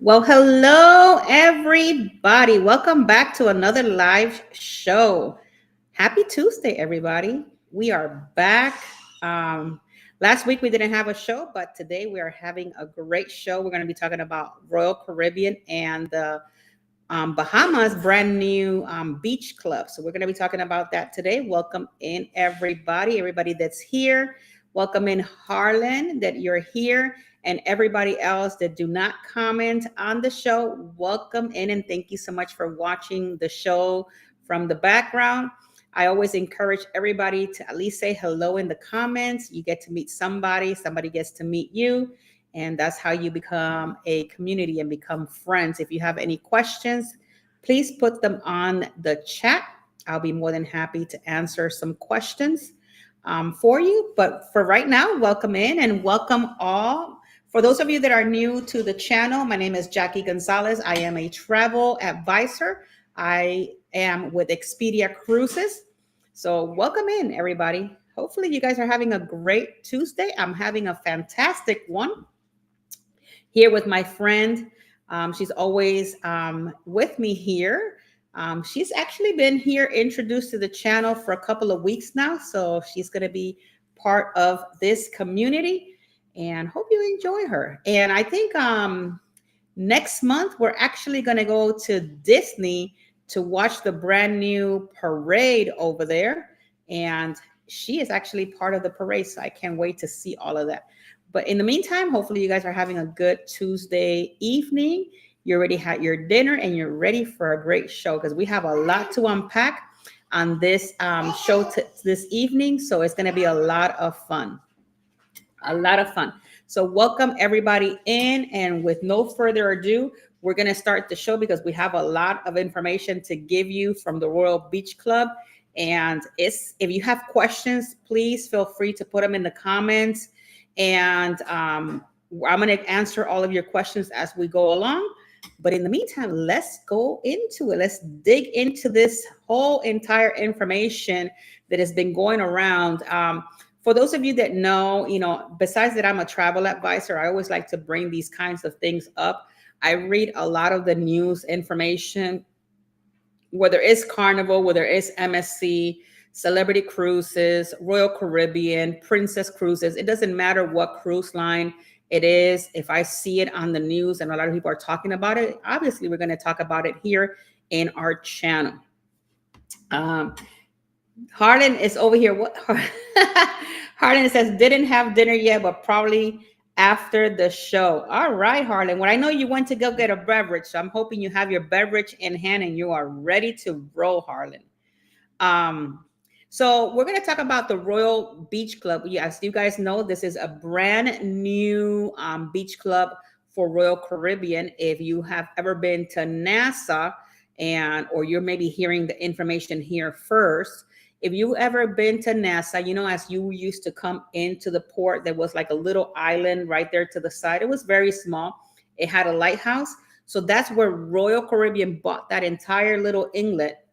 Well, hello, everybody. Welcome back to another live show. Happy Tuesday, everybody. We are back. Um, Last week we didn't have a show, but today we are having a great show. We're going to be talking about Royal Caribbean and the Bahamas brand new beach club. So we're going to be talking about that today. Welcome in, everybody that's here. Welcome in, Harlan, that you're here, and everybody else that do not comment on the show. Welcome in, and thank you so much for watching the show from the background. I always encourage everybody to at least say hello in the comments. You get to meet somebody, somebody gets to meet you, and that's how you become a community and become friends. If you have any questions, please put them on the chat. I'll be more than happy to answer some questions for you. But for right now, welcome in and welcome all. For those of you that are new to the channel, my name is Jackie Gonzalez. I am a travel advisor. I am with Expedia Cruises. So welcome in, everybody. Hopefully you guys are having a great Tuesday. I'm having a fantastic one here with my friend. She's always with me here. She's actually been here introduced to the channel for a couple of weeks now. So she's going to be part of this community and hope you enjoy her. And I think next month, we're actually going to go to Disney to watch the brand new parade over there. And she is actually part of the parade. So I can't wait to see all of that. But in the meantime, hopefully you guys are having a good Tuesday evening. You already had your dinner and you're ready for a great show because we have a lot to unpack on this show this evening. So it's going to be a lot of fun. A lot of fun. So welcome everybody in. And with no further ado, we're going to start the show because we have a lot of information to give you from the Royal Beach Club. And if you have questions, please feel free to put them in the comments. And I'm going to answer all of your questions as we go along. But in the meantime, let's go into it. Let's dig into this whole entire information that has been going around. For those of you that know, besides that I'm a travel advisor, I always like to bring these kinds of things up. I read a lot of the news information, whether it's Carnival, whether it's MSC, Celebrity Cruises, Royal Caribbean, Princess Cruises. It doesn't matter what cruise line it is. If I see it on the news and a lot of people are talking about it, obviously we're going to talk about it here in our channel. Harlan is over here. What? Harlan says, didn't have dinner yet, but probably after the show. All right, Harlan. Well, I know you went to go get a beverage, so I'm hoping you have your beverage in hand and you are ready to roll, Harlan. So we're going to talk about the Royal Beach Club. Yes, you guys know this is a brand new beach club for Royal Caribbean. If you have ever been to Nassau or you're maybe hearing the information here first, if you ever been to Nassau, as you used to come into the port, there was like a little island right there to the side. It was very small. It had a lighthouse. So that's where Royal Caribbean bought that entire little inlet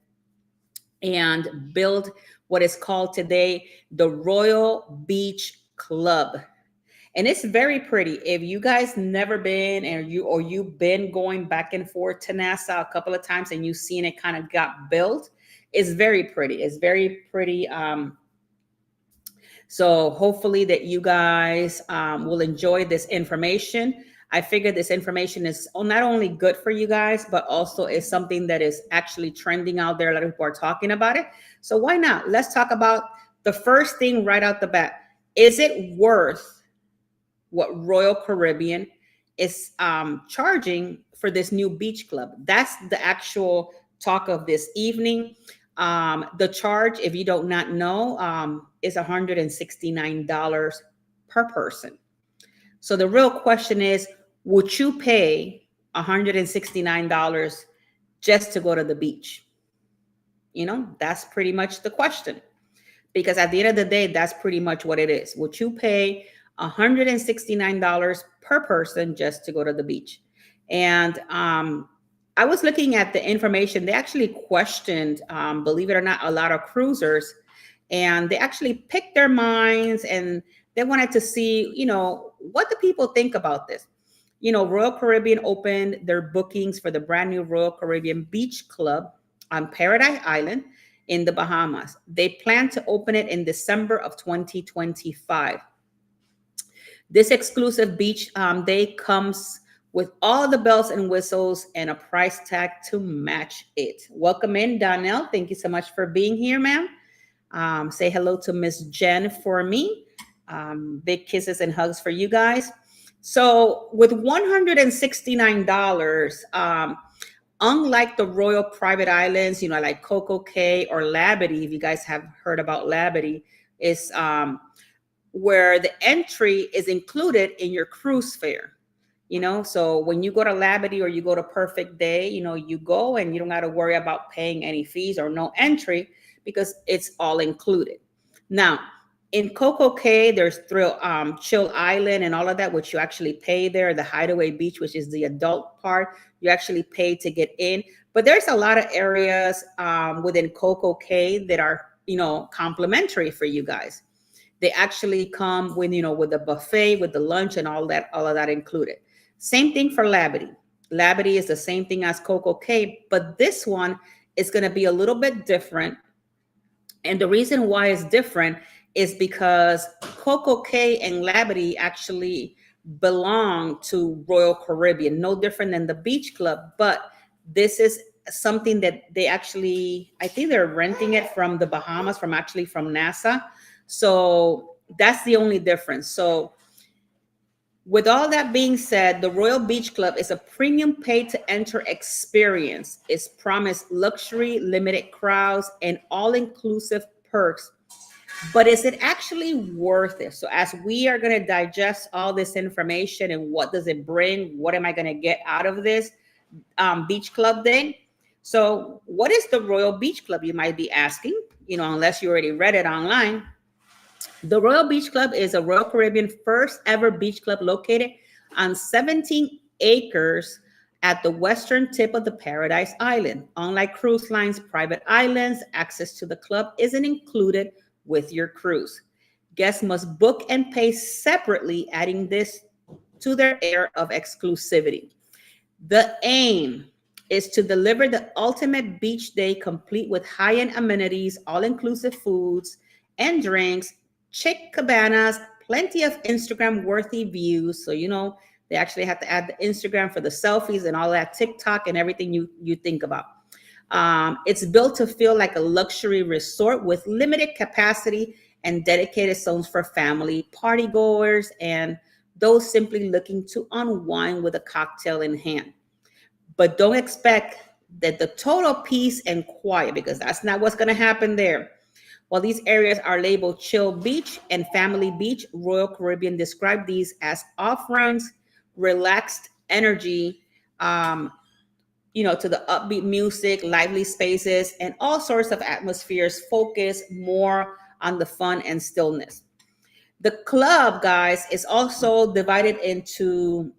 and built what is called today the Royal Beach Club. And it's very pretty. If you guys never been or you've been going back and forth to Nassau a couple of times and you've seen it kind of got built, it's very pretty. It's very pretty. So hopefully that you guys will enjoy this information. I figure this information is not only good for you guys, but also is something that is actually trending out there. A lot of people are talking about it. So why not? Let's talk about the first thing right out the bat. Is it worth what Royal Caribbean is charging for this new beach club? That's the actual talk of this evening. The charge, if you do not know, is $169 per person. So the real question is, would you pay $169 just to go to the beach? That's pretty much the question. Because at the end of the day, that's pretty much what it is. Would you pay $169 per person just to go to the beach? And I was looking at the information. They actually questioned, believe it or not, a lot of cruisers, and they actually picked their minds and they wanted to see, what do people think about this? Royal Caribbean opened their bookings for the brand new Royal Caribbean Beach Club on Paradise Island in the Bahamas. They plan to open it in December of 2025. This exclusive beach day comes with all the bells and whistles and a price tag to match it. Welcome in, Donnell. Thank you so much for being here, ma'am. Say hello to Miss Jen for me. Big kisses and hugs for you guys. So with $169, unlike the Royal Private Islands, like Coco Cay or Labadee, if you guys have heard about Labadee, is where the entry is included in your cruise fare. So when you go to Labadee or you go to Perfect Day, you go and you don't got to worry about paying any fees or no entry because it's all included. Now, in Coco Cay, there's Chill Island and all of that, which you actually pay there. The Hideaway Beach, which is the adult part, you actually pay to get in. But there's a lot of areas within Coco Cay that are, complimentary for you guys. They actually come with, with the buffet, with the lunch and all of that included. Same thing for Labadee. Labadee is the same thing as Coco Cay, but this one is going to be a little bit different. And the reason why it's different is because Coco Cay and Labadee actually belong to Royal Caribbean, no different than the Beach Club. But this is something that they actually, I think they're renting it from the Bahamas, from NASA. So that's the only difference. So with all that being said, the Royal Beach Club is a premium pay to enter experience. It's promised luxury, limited crowds, and all-inclusive perks. But is it actually worth it? So as we are going to digest all this information and what does it bring, what am I going to get out of this Beach Club day? So what is the Royal Beach Club, you might be asking, unless you already read it online. The Royal Beach Club is a Royal Caribbean first ever beach club located on 17 acres at the western tip of the Paradise Island. Unlike cruise lines, private islands, access to the club isn't included with your cruise. Guests must book and pay separately, adding this to their air of exclusivity. The aim is to deliver the ultimate beach day complete with high-end amenities, all-inclusive foods and drinks, chic cabanas, plenty of Instagram-worthy views. So, they actually have to add the Instagram for the selfies and all that, TikTok and everything you think about. It's built to feel like a luxury resort with limited capacity and dedicated zones for family, party goers, and those simply looking to unwind with a cocktail in hand. But don't expect that the total peace and quiet, because that's not what's going to happen there. While these areas are labeled Chill Beach and Family Beach, Royal Caribbean described these as offerings, relaxed energy, to the upbeat music, lively spaces, and all sorts of atmospheres focus more on the fun and stillness. The club, guys, is also divided into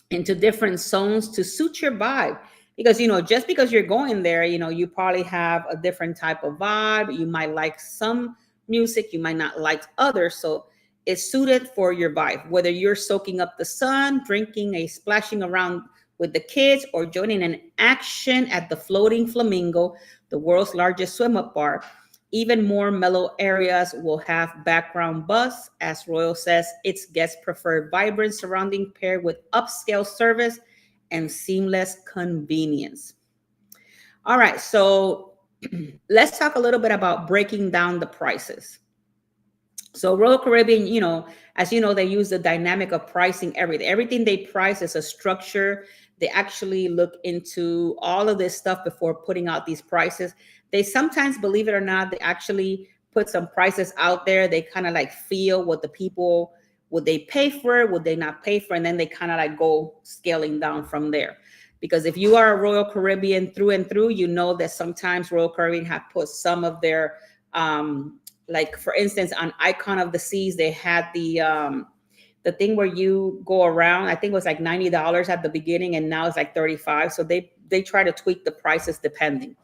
different zones to suit your vibe. Because, just because you're going there, you probably have a different type of vibe. You might like some music, you might not like others. So it's suited for your vibe, whether you're soaking up the sun, splashing around with the kids, or joining an action at the Floating Flamingo, the world's largest swim-up bar. Even more mellow areas will have background buzz. As Royal says, its guests prefer vibrant surrounding paired with upscale service and seamless convenience. All right, so let's talk a little bit about breaking down the prices. So Royal Caribbean, as you know, they use the dynamic of pricing everything. Everything they price is a structure. They actually look into all of this stuff before putting out these prices. They sometimes, believe it or not, they actually put some prices out there. They kind of like feel what the people, would they pay for it? Would they not pay for it? And then they kind of like go scaling down from there. Because if you are a Royal Caribbean through and through, you know that sometimes Royal Caribbean have put some of their, like for instance, on Icon of the Seas, they had the thing where you go around. I think it was like $90 at the beginning, and now it's like $35. So they try to tweak the prices depending.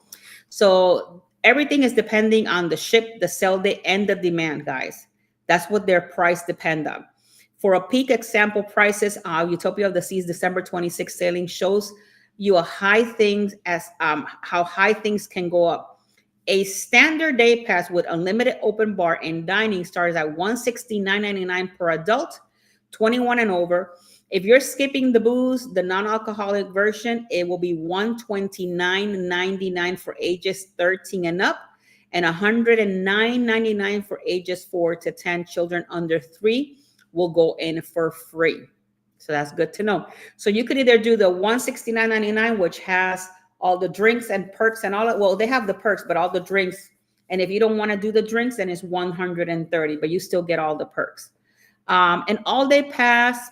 So everything is depending on the ship, the sell day, and the demand, guys. That's what their price depend on. For a peak example prices, Utopia of the Seas December 26th sailing shows you a high things as how high things can go up. A standard day pass with unlimited open bar and dining starts at $169.99 per adult, 21 and over. If you're skipping the booze, the non-alcoholic version, it will be $129.99 for ages 13 and up, and $109.99 for ages 4 to 10. Children under 3 will go in for free. So that's good to know. So you could either do the $169.99, which has all the drinks and perks and all that. Well, they have the perks, but all the drinks. And if you don't want to do the drinks, then it's $130, but you still get all the perks. An all-day pass.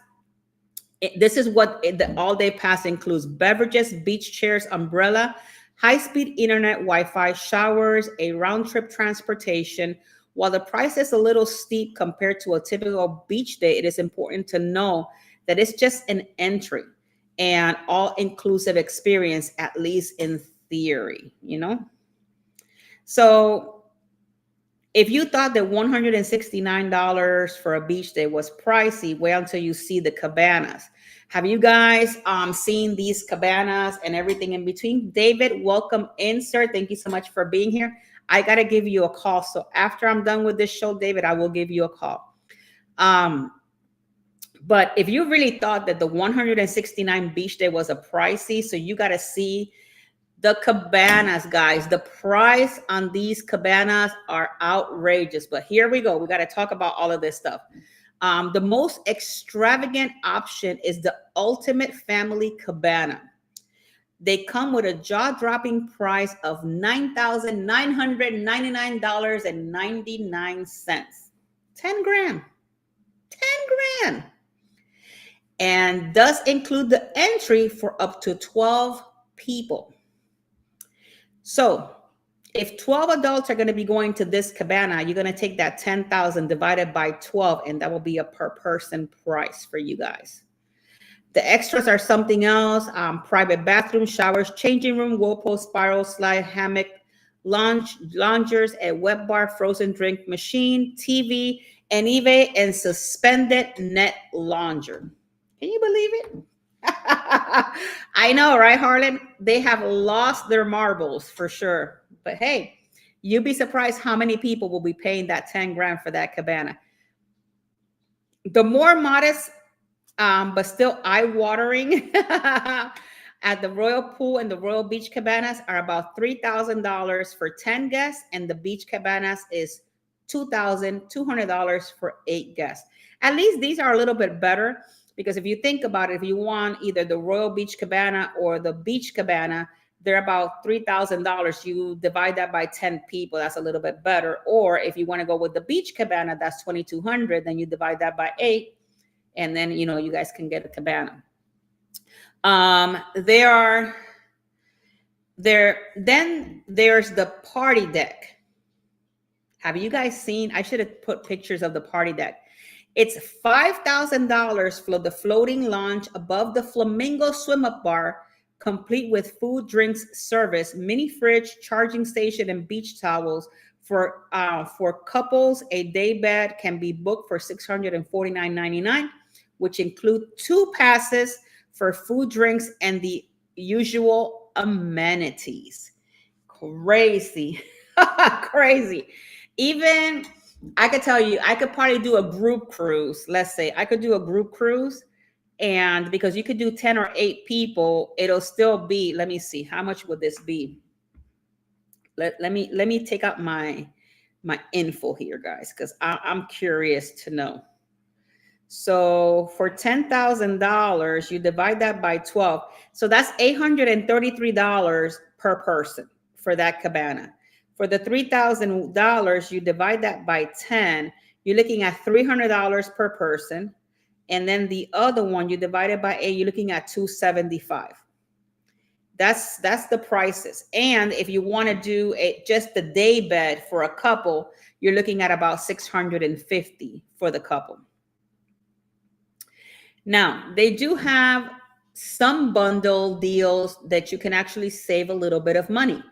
This is what the all-day pass includes: beverages, beach chairs, umbrella, high-speed internet, Wi-Fi, showers, a round-trip transportation. While the price is a little steep compared to a typical beach day, it is important to know that it's just an entry and all-inclusive experience, at least in theory, you know? So if you thought that $169 for a beach day was pricey, wait until you see the cabanas. Have you guys seen these cabanas and everything in between? David, welcome in, sir. Thank you so much for being here. I got to give you a call. So after I'm done with this show, David, I will give you a call. But if you really thought that the 169 beach day was a pricey, so you got to see the cabanas, guys. The price on these cabanas are outrageous. But here we go. We got to talk about all of this stuff. The most extravagant option is the Ultimate Family Cabana. They come with a jaw-dropping price of $9,999.99. 10 grand. 10 grand. And does include the entry for up to 12 people. So if 12 adults are going to be going to this cabana, you're going to take that 10,000 divided by 12, and that will be a per person price for you guys. The extras are something else: private bathroom, showers, changing room, whirlpool, spiral slide, hammock, loungers, a wet bar, frozen drink machine, TV, and eBay, and suspended net lounger. Can you believe it? I know, right, Harlan? They have lost their marbles for sure. But hey, you'd be surprised how many people will be paying that 10 grand for that cabana. The more modest, but still eye-watering at the Royal Pool and the Royal Beach Cabanas are about $3,000 for 10 guests, and the Beach Cabanas is $2,200 for 8 guests. At least these are a little bit better, because if you think about it, if you want either the Royal Beach Cabana or the Beach Cabana, they're about $3,000. You divide that by 10 people, that's a little bit better. Or if you want to go with the Beach Cabana, that's $2,200. Then you divide that by 8, and then you guys can get a cabana. Then there's the party deck. Have you guys seen? I should have put pictures of the party deck. It's $5,000 for the floating lounge above the Flamingo swim-up bar, complete with food, drinks, service, mini fridge, charging station, and beach towels. For couples, a day bed can be booked for $649.99, which include 2 passes for food, drinks, and the usual amenities. Crazy. Crazy. Even I could tell you, I could probably do a group cruise. Let's say I could do a group cruise, and because you could do 10 or 8 people, it'll still be, let me see, how much would this be? Let me take out my info here, guys, because I'm curious to know. So for $10,000, you divide that by 12. So that's $833 per person for that cabana. For the $3,000, you divide that by 10, you're looking at $300 per person. And then the other one, you divide it by 8, you're looking at $275. That's the prices. And if you want to do just the day bed for a couple, you're looking at about $650 for the couple. Now, they do have some bundle deals that you can actually save a little bit of money.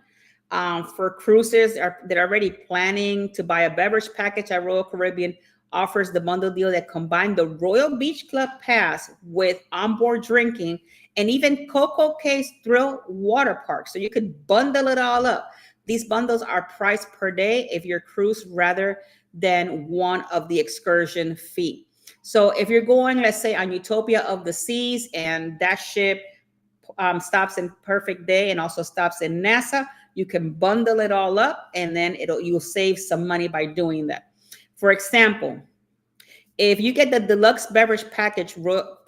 For cruises that are already planning to buy a beverage package at Royal Caribbean, offers the bundle deal that combined the Royal Beach Club pass with onboard drinking and even Coco Cay's Thrill Water Park. So you could bundle it all up. These bundles are priced per day if you're cruise rather than one of the excursion fee. So if you're going, let's say, on Utopia of the Seas and that ship stops in Perfect Day and also stops in NASA, you can bundle it all up and then you'll save some money by doing that. For example, if you get the deluxe beverage package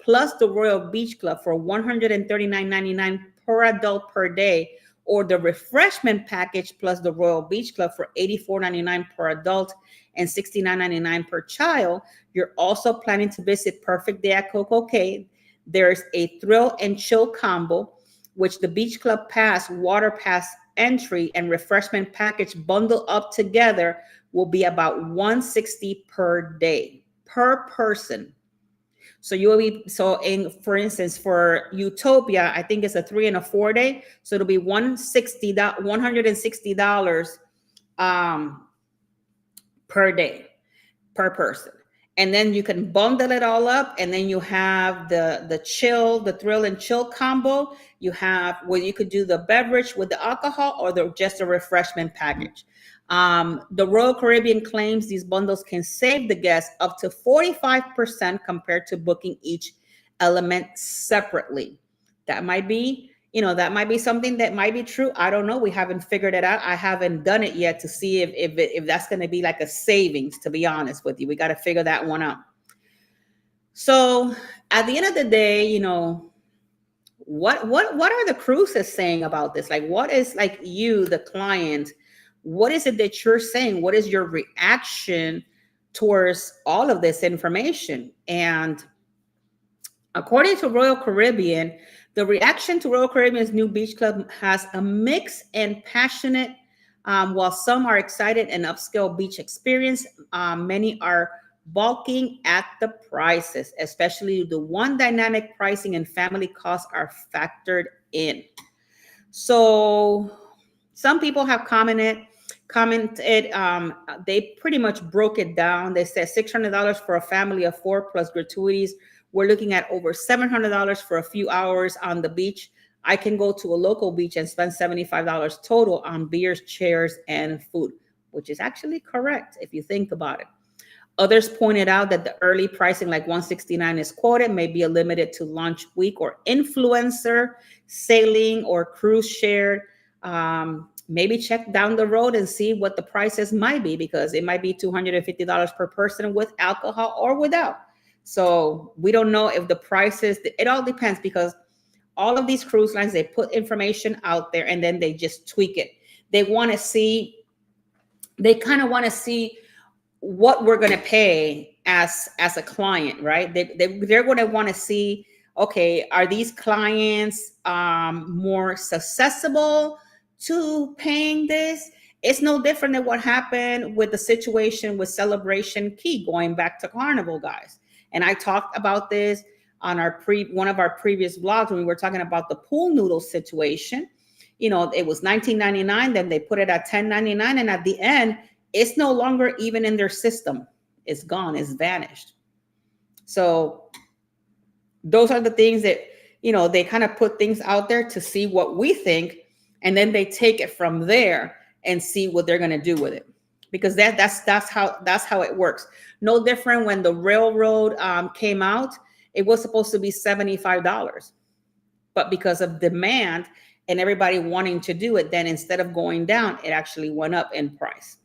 plus the Royal Beach Club for $139.99 per adult per day, or the refreshment package plus the Royal Beach Club for $84.99 per adult and $69.99 per child, you're also planning to visit Perfect Day at Coco Cay. There's a thrill and chill combo, which the Beach Club Pass, Water Pass entry, and refreshment package bundle up together will be about $160 per day per person. So you will be, for instance, for Utopia, I think it's a 3 and a 4 day. So it'll be $160 per day per person. And then you can bundle it all up, and then you have the thrill and chill combo. You have where you could do the beverage with the alcohol or just a refreshment package. The Royal Caribbean claims these bundles can save the guests up to 45% compared to booking each element separately. That might be something that might be true. I don't know. We haven't figured it out. I haven't done it yet to see if that's going to be like a savings, to be honest with you. We got to figure that one out. So at the end of the day, what are the cruises saying about this? Like, what is, like, you, the client, what is it that you're saying? What is your reaction towards all of this information? And according to Royal Caribbean, the reaction to Royal Caribbean's new beach club has a mixed and passionate. While some are excited and upscale beach experience, many are balking at the prices, especially the one dynamic pricing and family costs are factored in. So some people have commented. They pretty much broke it down. They said $600 for a family of 4 plus gratuities. We're looking at over $700 for a few hours on the beach. I can go to a local beach and spend $75 total on beers, chairs, and food, which is actually correct if you think about it. Others pointed out that the early pricing, like $169 is quoted, may be limited to launch week or influencer, sailing, or cruise shared. Maybe check down the road and see what the prices might be, because it might be $250 per person with alcohol or without. So we don't know if the prices, it all depends, because all of these cruise lines, they put information out there and then they just tweak it. They kind of want to see what we're going to pay as a client, right? They're going to want to see, okay, are these clients more susceptible to paying this? It's no different than what happened with the situation with Celebration Key going back to Carnival, guys. And I talked about this on one of our previous vlogs when we were talking about the pool noodle situation. It was $19.99, then they put it at $10.99, and at the end, it's no longer even in their system. It's gone, it's vanished. So those are the things that, they kind of put things out there to see what we think, and then they take it from there and see what they're going to do with it. Because that's how it works. No different when the railroad came out, it was supposed to be $75, but because of demand and everybody wanting to do it, then instead of going down, it actually went up in price.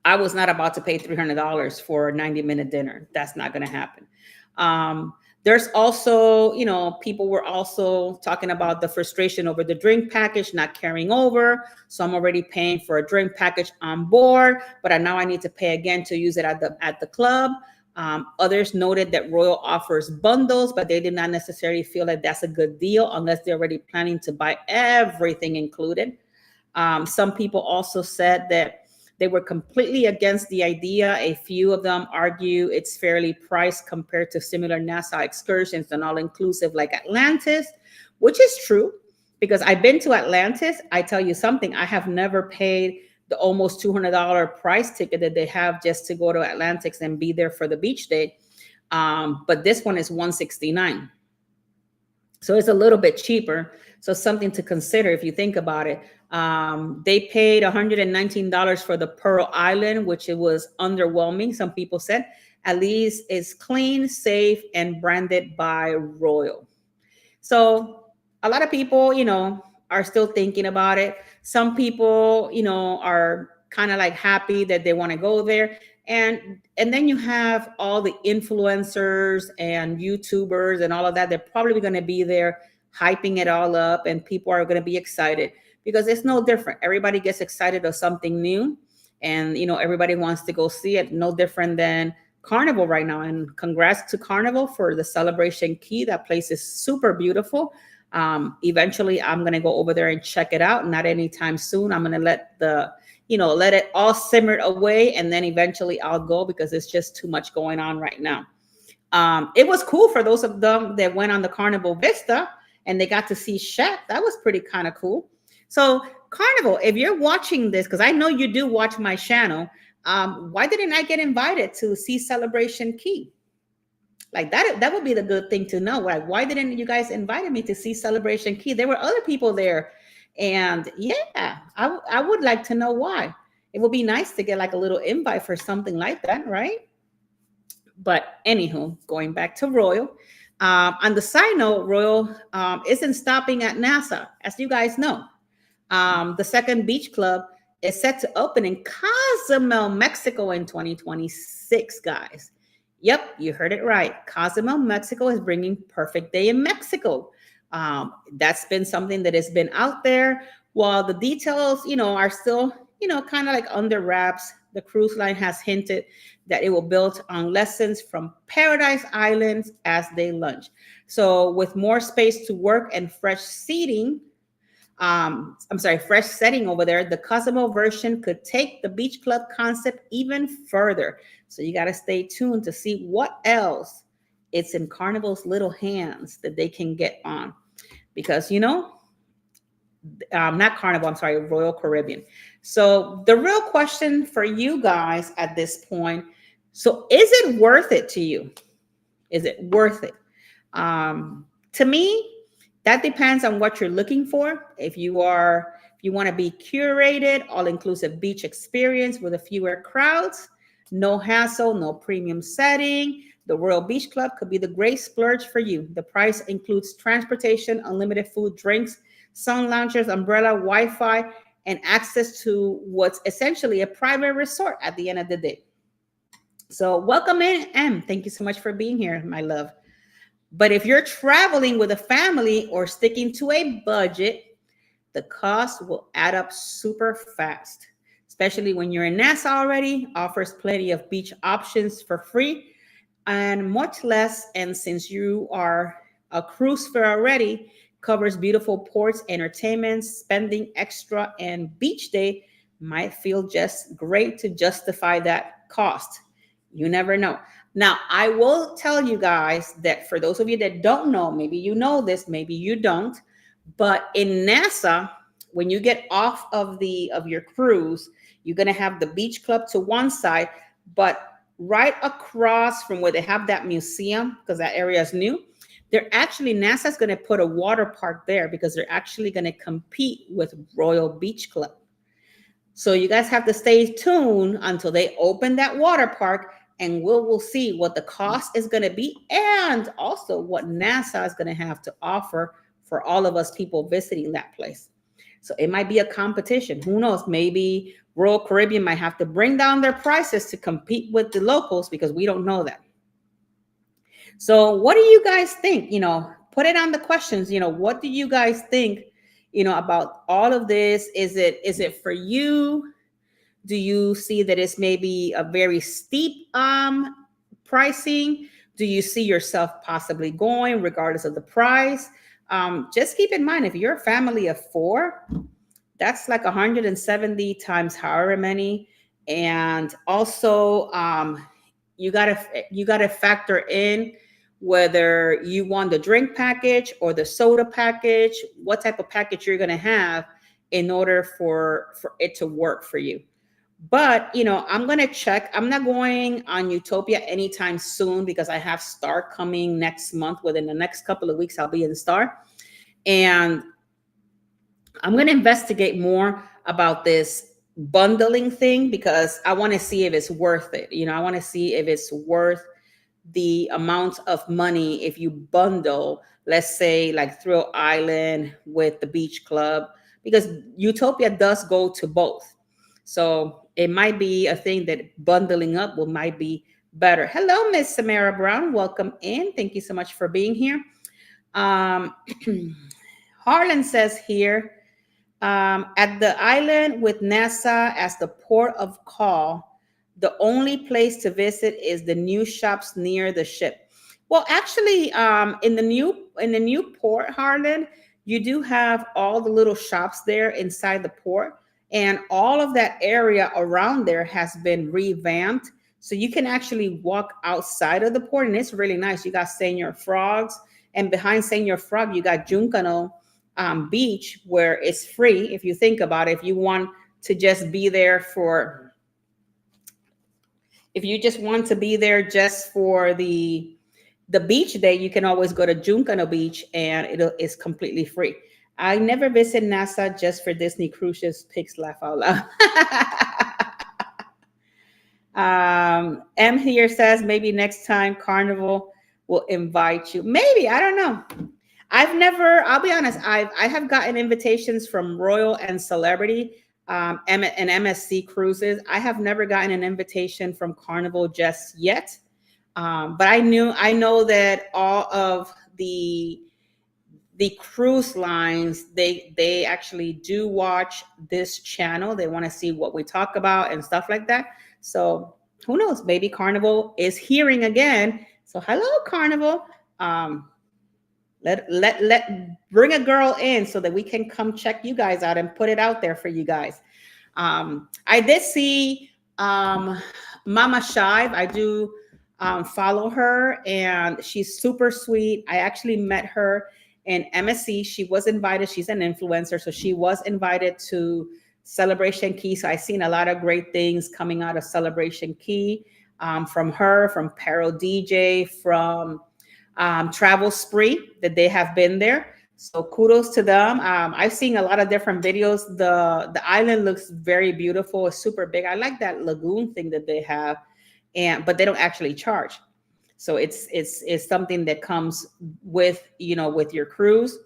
I was not about to pay $300 for a 90-minute dinner. That's not going to happen. There's also, people were also talking about the frustration over the drink package not carrying over. So I'm already paying for a drink package on board, but now I need to pay again to use it at the club. Others noted that Royal offers bundles, but they did not necessarily feel like that's a good deal unless they're already planning to buy everything included. Some people also said that they were completely against the idea. A few of them argue it's fairly priced compared to similar NASA excursions and all-inclusive like Atlantis, which is true, because I've been to Atlantis. I tell you something, I have never paid the almost $200 price ticket that they have just to go to Atlantic's and be there for the beach day. But this one is 169. So it's a little bit cheaper. So something to consider if you think about it. They paid $119 for the Pearl Island, which it was underwhelming. Some people said, at least it's clean, safe, and branded by Royal. So a lot of people, are still thinking about it. Some people, are kind of like happy that they want to go there. And then you have all the influencers and YouTubers and all of that. They're probably going to be there hyping it all up, and people are going to be excited because it's no different. Everybody gets excited of something new, and everybody wants to go see it. No different than Carnival right now. And congrats to Carnival for the Celebration Key. That place is super beautiful. Eventually I'm going to go over there and check it out. Not anytime soon. I'm going to let let it all simmer away, and then eventually I'll go because it's just too much going on right now. It was cool for those of them that went on the Carnival Vista and they got to see Shaq. That was pretty kind of cool. So Carnival, if you're watching this, because I know you do watch my channel, why didn't I get invited to see Celebration Key? Like that would be the good thing to know. Like, why didn't you guys invite me to see Celebration Key? There were other people there. And yeah, I would like to know why. It would be nice to get like a little invite for something like that, right? But anywho, going back to Royal. On the side note, Royal isn't stopping at NASA, as you guys know. The second beach club is set to open in Cozumel, Mexico in 2026, guys. Yep, you heard it right. Cozumel, Mexico is bringing Perfect Day in Mexico. That's been something that has been out there. While the details, are still, kind of like under wraps. The cruise line has hinted that it will build on lessons from Paradise Islands as they launch. So with more space to work and fresh seating, fresh setting over there, the Cosmo version could take the beach club concept even further. So you got to stay tuned to see what else it's in Carnival's little hands that they can get on. Because, not Carnival, I'm sorry, Royal Caribbean. So the real question for you guys at this point, so is it worth it to you? Is it worth it? To me, that depends on what you're looking for. If you want to be curated, all-inclusive beach experience with a fewer crowds, no hassle, no premium setting, the Royal Beach Club could be the great splurge for you. The price includes transportation, unlimited food, drinks, sun loungers, umbrella, Wi-Fi, and access to what's essentially a private resort at the end of the day. So welcome in, Em. Thank you so much for being here, my love. But if you're traveling with a family or sticking to a budget, the cost will add up super fast, especially when you're in NASA already, offers plenty of beach options for free and much less. And since you are a cruise fare already, covers beautiful ports, entertainment, spending extra, and beach day might feel just great to justify that cost. You never know. Now, I will tell you guys that for those of you that don't know, maybe you know this, maybe you don't, but in NASA, when you get off of your cruise, you're going to have the beach club to one side, but right across from where they have that museum, because that area is new, NASA's going to put a water park there because they're actually going to compete with Royal Beach Club. So you guys have to stay tuned until they open that water park, and we'll see what the cost is going to be and also what NASA is going to have to offer for all of us people visiting that place. So it might be a competition. Who knows? Maybe Royal Caribbean might have to bring down their prices to compete with the locals because we don't know that. So what do you guys think? Put it on the questions. What do you guys think, about all of this? Is it for you? Do you see that it's maybe a very steep pricing? Do you see yourself possibly going regardless of the price? Just keep in mind, if you're a family of 4, that's like 170 times however many. And also, you gotta factor in whether you want the drink package or the soda package, what type of package you're gonna have. in order for it to work for you. But I'm gonna check. I'm not going on Utopia anytime soon because I have Star coming next month. Within the next couple of weeks, I'll be in Star, and I'm gonna investigate more about this bundling thing because I want to see if it's worth it. I want to see if it's worth the amount of money if you bundle, let's say, like Thrill Island with the beach club, because Utopia does go to both. So it might be a thing that bundling up will might be better. Hello, Miss Samara Brown. Welcome in. Thank you so much for being here. Um, Harlan says here, at the island with NASA as the port of call, the only place to visit is the new shops near the ship. Well, actually, in the new port, Harlan, you do have all the little shops there inside the port, and all of that area around there has been revamped. So you can actually walk outside of the port, and it's really nice. You got Senor Frogs, and behind Senor Frog, you got Juncano beach, where it's free. If you think about it, if you want to just be there for, if you just want to be there just for the beach day, you can always go to Juncano Beach, and it's completely free. I never visit NASA just for Disney cruises. Pigs laugh out loud. M here says maybe next time Carnival will invite you. Maybe, I don't know. I'll be honest, I have gotten invitations from Royal and Celebrity, and MSC Cruises. I have never gotten an invitation from Carnival just yet. But I know that all of the cruise lines, they actually do watch this channel. They want to see what we talk about and stuff like that. So who knows? Maybe Carnival is hearing again. So hello, Carnival. Let bring a girl in so that we can come check you guys out and put it out there for you guys. I did see Mama Shive. I do follow her, and she's super sweet. I actually met her in MSC. She was invited. She's an influencer, so she was invited to Celebration Key. So I've seen a lot of great things coming out of Celebration Key, from her, from Peril DJ, from Travel Spree, that they have been there. So kudos to them. I've seen a lot of different videos. The island looks very beautiful. It's super big. I like that lagoon thing that they have, but they don't actually charge. So it's something that comes with with your cruise.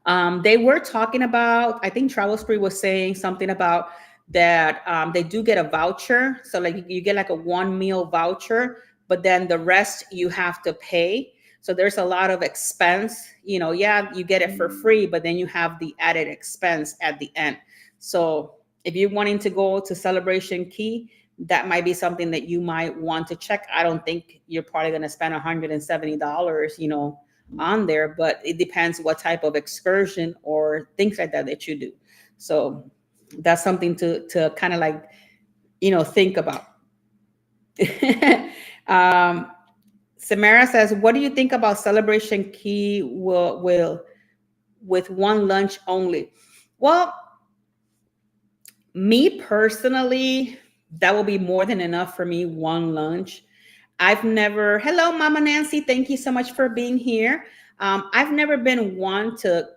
They were talking about, I think Travel Spree was saying something about that they do get a voucher. So like you get like a 1 meal voucher, but then the rest you have to pay. So there's a lot of expense. Yeah, you get it for free, but then you have the added expense at the end. So if you're wanting to go to Celebration Key, that might be something that you might want to check. I don't think you're probably going to spend $170, on there, but it depends what type of excursion or things like that you do. So that's something to kind of like, think about. Samara says, what do you think about Celebration Key will with one lunch only? Well, me personally, that will be more than enough for me, one lunch. Hello, Mama Nancy. Thank you so much for being here. I've never been one to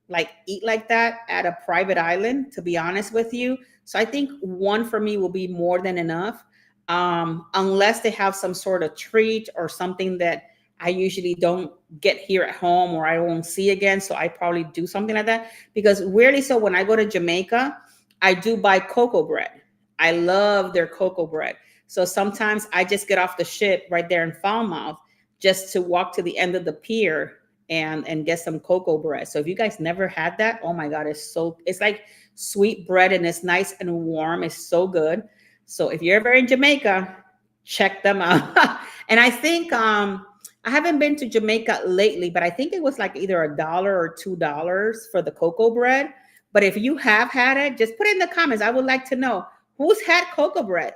like eat like that at a private island, to be honest with you. So I think one for me will be more than enough. Unless they have some sort of treat or something that I usually don't get here at home or I won't see again. So I probably do something like that, because weirdly, so when I go to Jamaica, I do buy cocoa bread. I love their cocoa bread. So sometimes I just get off the ship right there in Falmouth just to walk to the end of the pier and get some cocoa bread. So if you guys never had that, oh my God, it's like sweet bread, and it's nice and warm. It's so good. So if you're ever in Jamaica, check them out. And I think I haven't been to Jamaica lately, but I think it was like either $1 or $2 for the cocoa bread. But if you have had it, just put it in the comments. I would like to know who's had cocoa bread.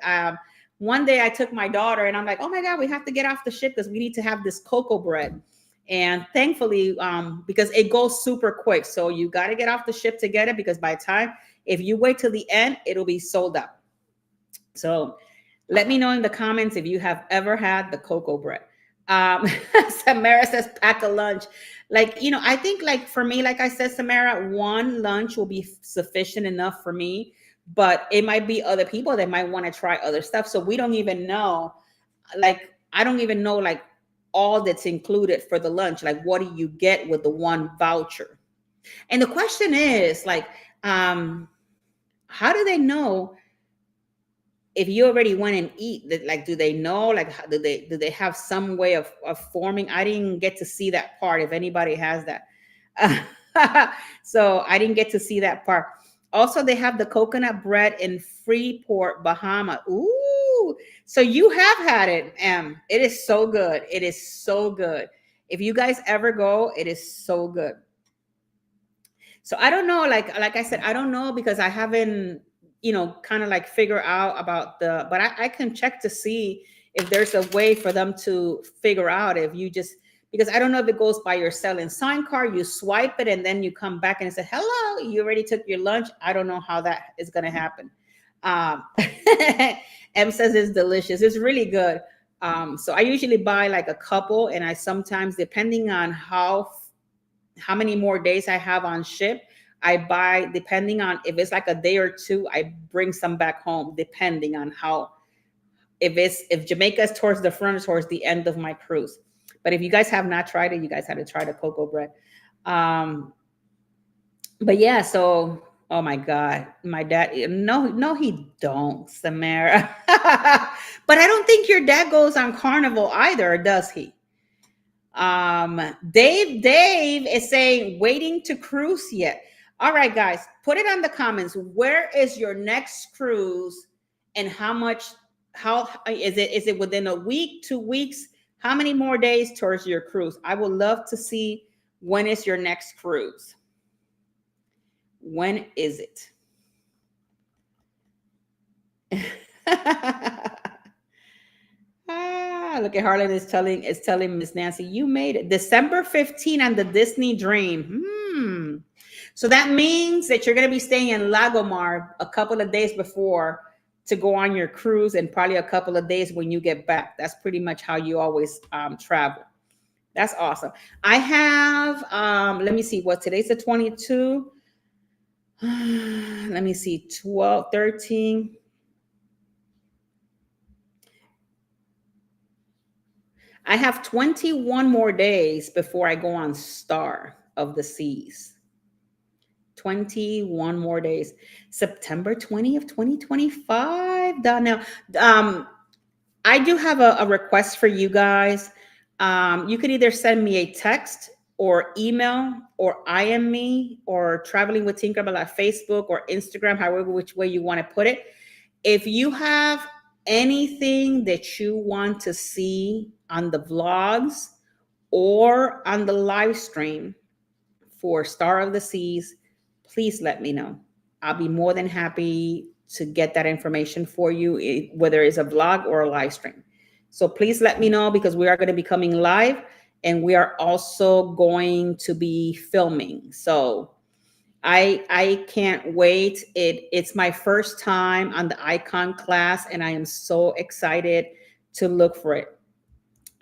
One day I took my daughter and I'm like, oh my God, we have to get off the ship because we need to have this cocoa bread. And thankfully, because it goes super quick, so you got to get off the ship to get it, because by the time, if you wait till the end, it'll be sold out. So let me know in the comments if you have ever had the cocoa bread. Um, Samara says pack a lunch. Like, I think, like, for me, like I said, Samara, one lunch will be sufficient enough for me, but it might be other people that might want to try other stuff. So we don't even know, like, I don't even know, like, all that's included for the lunch. Like, what do you get with the one voucher? And the question is, like, how do they know if you already went and eat? Like, do they know, like, do they have some way of forming? I didn't get to see that part, if anybody has that. So I didn't get to see that part. Also, they have the coconut bread in Freeport, Bahama. Ooh, so you have had it, it is so good. It is so good. If you guys ever go, it is so good. So I don't know, like I said, I don't know, because I haven't, kind of like figure out about but I can check to see if there's a way for them to figure out if you just, because I don't know if it goes by your selling sign card, you swipe it and then you come back and say, hello, you already took your lunch. I don't know how that is going to happen. Um, M says it's delicious. It's really good. So I usually buy like a couple, and I sometimes, depending on how many more days I have on ship, I buy, depending on if it's like a day or two, I bring some back home, depending on how, if Jamaica is towards the front or towards the end of my cruise. But if you guys have not tried it, you guys have to try the cocoa bread. But yeah, so, oh my God, my dad, no, he don't, Samara. But I don't think your dad goes on Carnival either, does he? Dave is saying waiting to cruise yet. All right, guys, put it on the comments. Where is your next cruise, and how much? How is it? Is it within a week, 2 weeks? How many more days towards your cruise? I would love to see, when is your next cruise? When is it? Look at Harlan is telling Miss Nancy, you made it. December 15 on the Disney Dream. So that means that you're going to be staying in Lagomar a couple of days before to go on your cruise, and probably a couple of days when you get back. That's pretty much how you always travel. That's awesome. I have, let me see, what, today's the 22. Let me see, 12, 13. I have 21 more days before I go on Star of the Seas. 21 more days. September 20th, 2025. Done now. I do have a request for you guys. You could either send me a text or email, or IM me, or Traveling with Tinkerbell at Facebook or Instagram, however which way you want to put it. If you have anything that you want to see on the vlogs or on the live stream for Star of the Seas, please let me know. I'll be more than happy to get that information for you, whether it's a vlog or a live stream. So please let me know, because we are going to be coming live, and we are also going to be filming. So I can't wait. It's my first time on the Icon class, and I am so excited to look for it.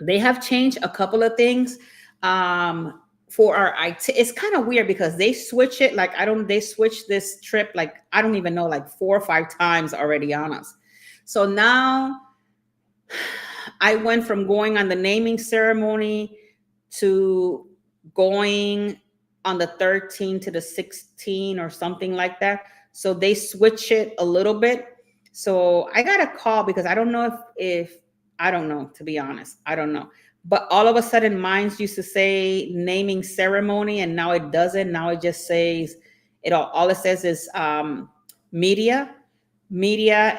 They have changed a couple of things for our IT. It's kind of weird because they switch it, like, they switch this trip, like, I don't even know, like 4 or 5 times already on us. So now I went from going on the naming ceremony to going on the 13th to the 16th or something like that. So they switch it a little bit. So I got a call, because I don't know if I don't know, to be honest. I don't know. But all of a sudden, mine used to say naming ceremony, and now it doesn't. Now it just says, all it says is media,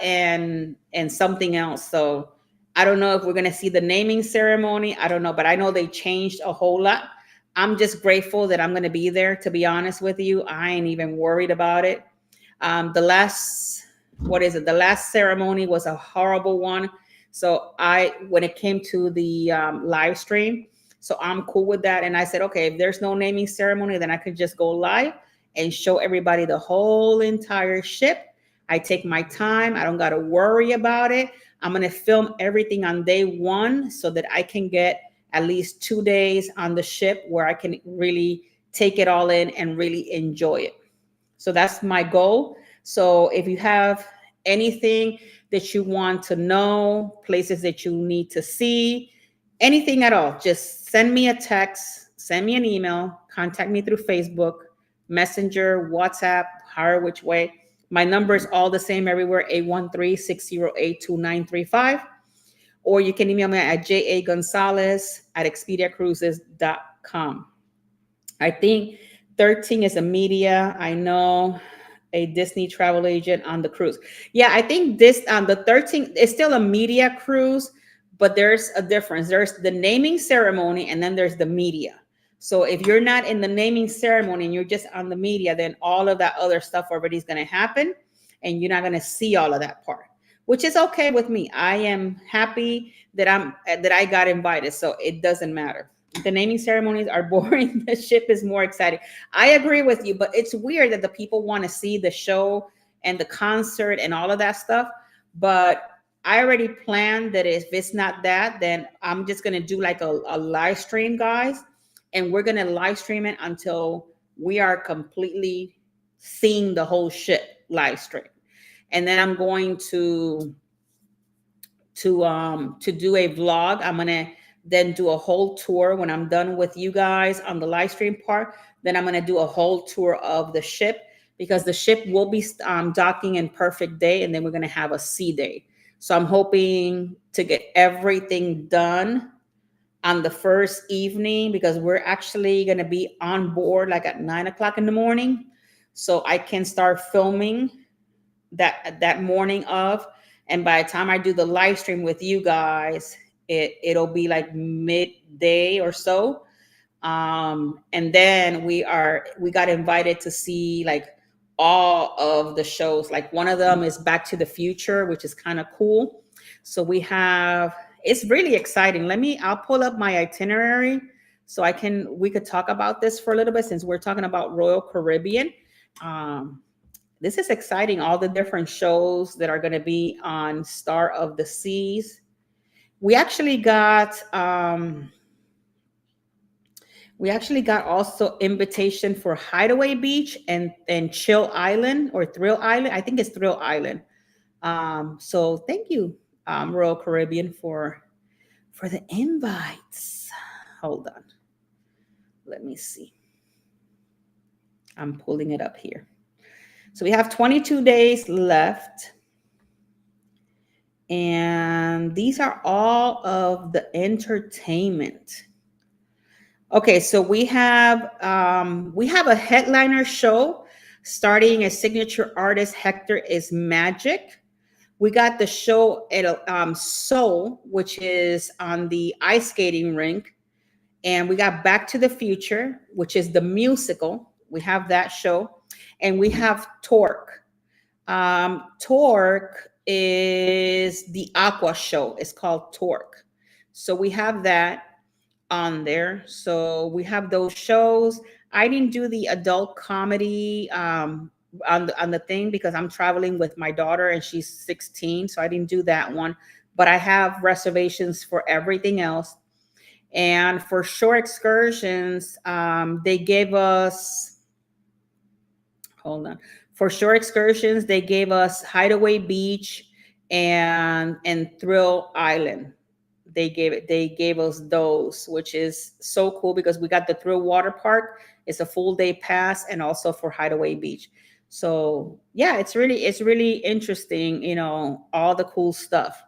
and something else. So I don't know if we're gonna see the naming ceremony. I don't know, but I know they changed a whole lot. I'm just grateful that I'm gonna be there. To be honest with you, I ain't even worried about it. The last ceremony was a horrible one. So when it came to the live stream, So I'm cool with that. And I said, okay, if there's no naming ceremony, then I could just go live and show everybody the whole entire ship. I take my time. I don't got to worry about it. I'm going to film everything on day one so that I can get at least 2 days on the ship where I can really take it all in and really enjoy it. So that's my goal. So if you have anything that you want to know, places that you need to see, anything at all, just send me a text, send me an email, contact me through Facebook, Messenger, WhatsApp, however which way. My number is all the same everywhere, 813-608-2935. Or you can email me at jagonzalez@expediacruises.com. I think 13 is a media. I know a Disney travel agent on the cruise. Yeah, I think this the 13 is still a media cruise, but there's a difference. There's the naming ceremony and then there's the media. So if you're not in the naming ceremony and you're just on the media, then all of that other stuff already is going to happen and you're not going to see all of that part, which is okay with me. I am happy that I got invited, so it doesn't matter. The naming ceremonies are boring. The ship is more exciting. I agree with you, but it's weird that the people want to see the show and the concert and all of that stuff. But I already planned that if it's not that, then I'm just going to do like a live stream, guys. And we're going to live stream it until we are completely seeing the whole ship live stream. And then I'm going to do a vlog. I'm gonna then do a whole tour when I'm done with you guys on the live stream part. Then I'm gonna do a whole tour of the ship because the ship will be docking in Perfect Day, and then we're gonna have a sea day. So I'm hoping to get everything done on the first evening because we're actually gonna be on board like at 9 o'clock in the morning, so I can start filming that morning of. And by the time I do the live stream with you guys, it'll be like midday or so. And then we got invited to see like all of the shows. Like one of them is Back to the Future, which is kind of cool. So it's really exciting. I'll pull up my itinerary so we could talk about this for a little bit since we're talking about Royal Caribbean. This is exciting, all the different shows that are going to be on Star of the Seas. We actually got also invitation for Hideaway Beach and Chill Island or Thrill Island. I think it's Thrill Island. So thank you, Royal Caribbean, for the invites. Hold on. Let me see. I'm pulling it up here. So we have 22 days left. And these are all of the entertainment. Okay, so we have a headliner show starting as signature artist Hector is Magic. We got the show at Seoul, which is on the ice skating rink. And we got Back to the Future, which is the musical. We have that show. And we have Torque. Torque is the Aqua show. It's called Torque. So we have that on there. So we have those shows. I didn't do the adult comedy on the thing because I'm traveling with my daughter and she's 16. So I didn't do that one. But I have reservations for everything else. And for shore excursions, they gave us, hold on. For shore excursions, they gave us Hideaway Beach and Thrill Island. They gave us those, which is so cool because we got the Thrill Water Park. It's a full day pass, and also for Hideaway Beach. So yeah, it's really interesting, all the cool stuff.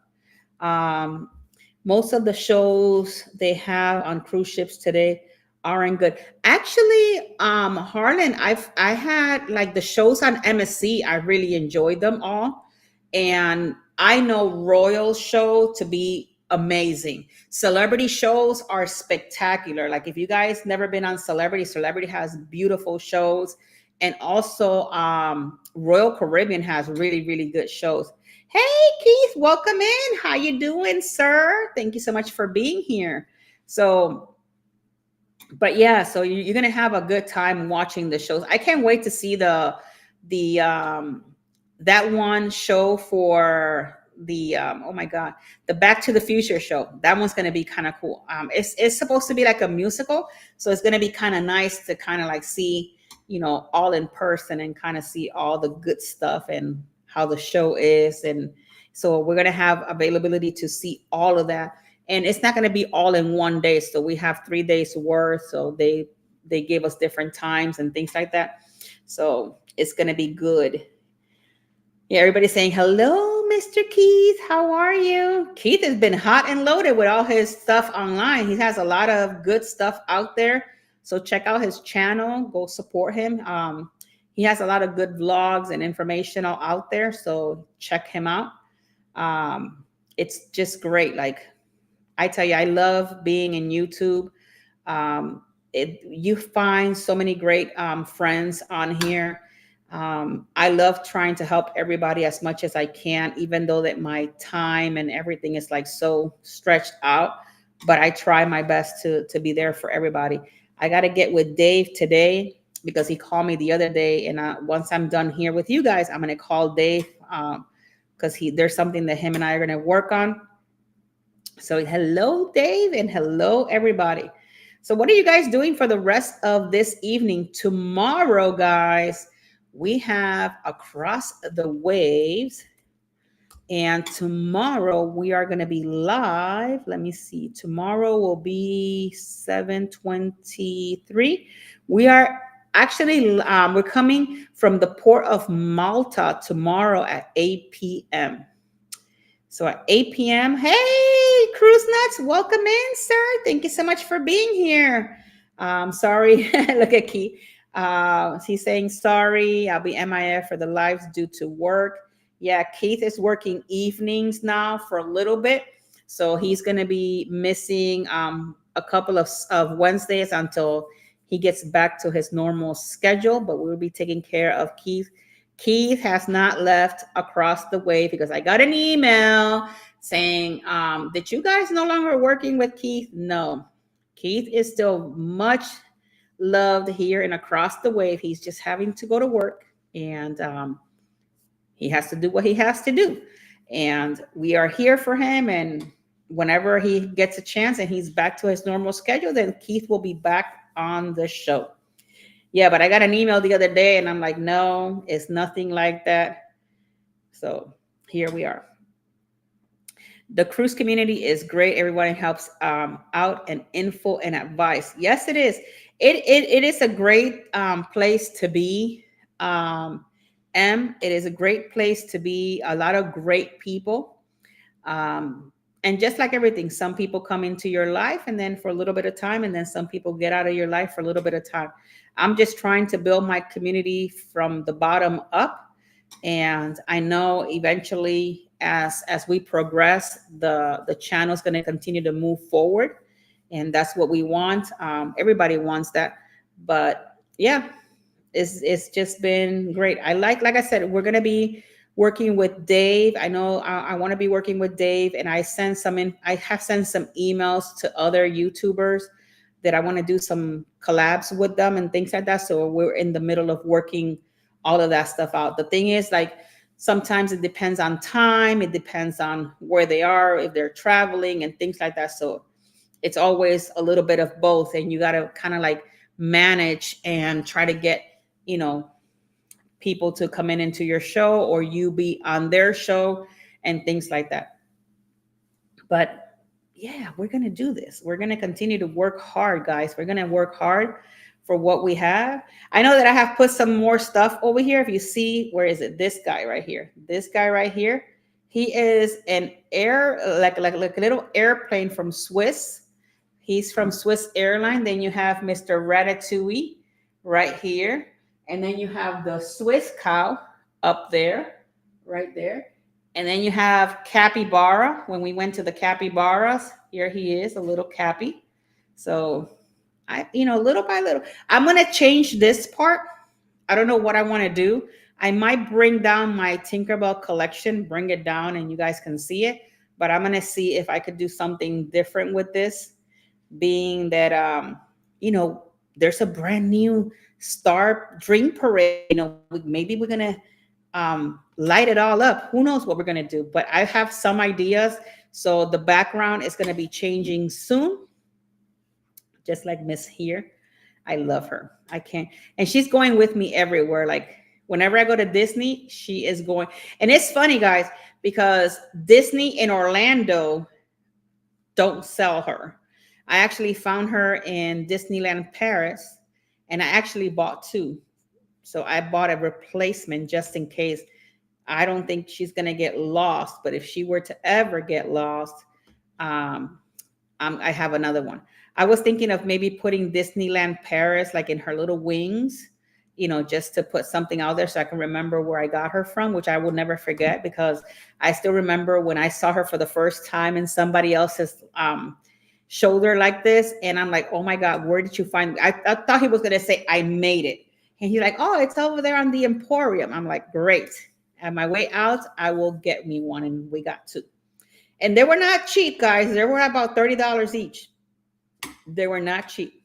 Most of the shows they have on cruise ships today aren't good. Actually, Harlan, I had like the shows on MSC, I really enjoyed them all. And I know Royal show to be amazing. Celebrity shows are spectacular. Like if you guys never been on Celebrity has beautiful shows. And also Royal Caribbean has really, really good shows. Hey Keith, welcome in. How you doing, sir? Thank you so much for being here. So But yeah, so you're gonna have a good time watching the shows. I can't wait to see the that one show for the oh my god, the Back to the Future show. That one's gonna be kind of cool. It's supposed to be like a musical, so it's gonna be kind of nice to kind of like see, all in person and kind of see all the good stuff and how the show is. And so we're gonna have availability to see all of that, and it's not going to be all in one day, so we have 3 days worth. So they gave us different times and things like that, so it's going to be good. Yeah, everybody's saying hello, Mr. Keith, how are you? Keith has been hot and loaded with all his stuff online. He has a lot of good stuff out there, so check out his channel, go support him. He has a lot of good vlogs and information all out there, so check him out. It's just great. Like, I tell you, I love being in YouTube. Um, you find so many great friends on here. I love trying to help everybody as much as I can, even though that my time and everything is like so stretched out. But I try my best to be there for everybody. I got to get with Dave today because he called me the other day, and once I'm done here with you guys, I'm gonna call Dave because there's something that him and I are gonna work on. So hello, Dave, and hello, everybody. So what are you guys doing for the rest of this evening? Tomorrow, guys, we have Across the Waves. And tomorrow we are going to be live. Let me see. Tomorrow will be 7:23. We are actually we're coming from the port of Malta tomorrow at 8 p.m. So at 8 p.m., hey, Cruise Nuts, welcome in, sir. Thank you so much for being here. Sorry, look at Keith. He's saying, sorry, I'll be MIA for the lives due to work. Yeah, Keith is working evenings now for a little bit. So he's going to be missing a couple of Wednesdays until he gets back to his normal schedule. But we'll be taking care of Keith. Keith has not left Across the Way because I got an email saying, did you guys no longer working with Keith? No, Keith is still much loved here and Across the Wave. He's just having to go to work, and he has to do what he has to do. And we are here for him. And whenever he gets a chance and he's back to his normal schedule, then Keith will be back on the show. Yeah, but I got an email the other day and I'm like, no, it's nothing like that. So here we are. The cruise community is great. Everyone helps out and info and advice. Yes, it is. It is a great place to be. It is a great place to be. A lot of great people. And just like everything, some people come into your life and then for a little bit of time, and then some people get out of your life for a little bit of time. I'm just trying to build my community from the bottom up. And I know eventually as we progress, the channel is going to continue to move forward. And that's what we want. Everybody wants that. But yeah, it's just been great. Like I said, we're going to be working with Dave. I know I want to be working with Dave, and I have sent some emails to other YouTubers that I want to do some collabs with them and things like that. So we're in the middle of working all of that stuff out. The thing is, like, sometimes it depends on time, it depends on where they are, if they're traveling and things like that. So it's always a little bit of both, and you got to kind of like manage and try to get, people to come into your show or you be on their show and things like that. But yeah, we're going to do this. We're going to continue to work hard, guys. We're going to work hard for what we have. I know that I have put some more stuff over here. If you see, where is it? This guy right here. This guy right here. He is an like a little airplane from Swiss. He's from Swiss Airline. Then you have Mr. Ratatouille right here. And then you have the Swiss cow up there, right there. And then you have Capybara. When we went to the capybaras, here he is, a little Cappy. So little by little, I'm going to change this part. I don't know what I want to do. I might bring down my Tinkerbell collection, bring it down, and you guys can see it. But I'm going to see if I could do something different with this, being that, there's a brand new star drink parade. Maybe we're gonna light it all up. Who knows what we're gonna do? But I have some ideas. So the background is gonna be changing soon, just like Miss here. I love her. I can't. And she's going with me everywhere. Like whenever I go to Disney, she is going. And it's funny, guys, because Disney in Orlando don't sell her. I actually found her in Disneyland Paris, and I actually bought two. So I bought a replacement just in case. I don't think she's going to get lost, but if she were to ever get lost, um, I have another one. I was thinking of maybe putting Disneyland Paris like in her little wings, just to put something out there so I can remember where I got her from, which I will never forget because I still remember when I saw her for the first time in somebody else's shoulder like this. And I'm like, oh my God, where did you find me? I thought he was going to say, I made it. And he's like, oh, it's over there on the Emporium. I'm like, great. On my way out, I will get me one. And we got two. And they were not cheap, guys. They were about $30 each. They were not cheap.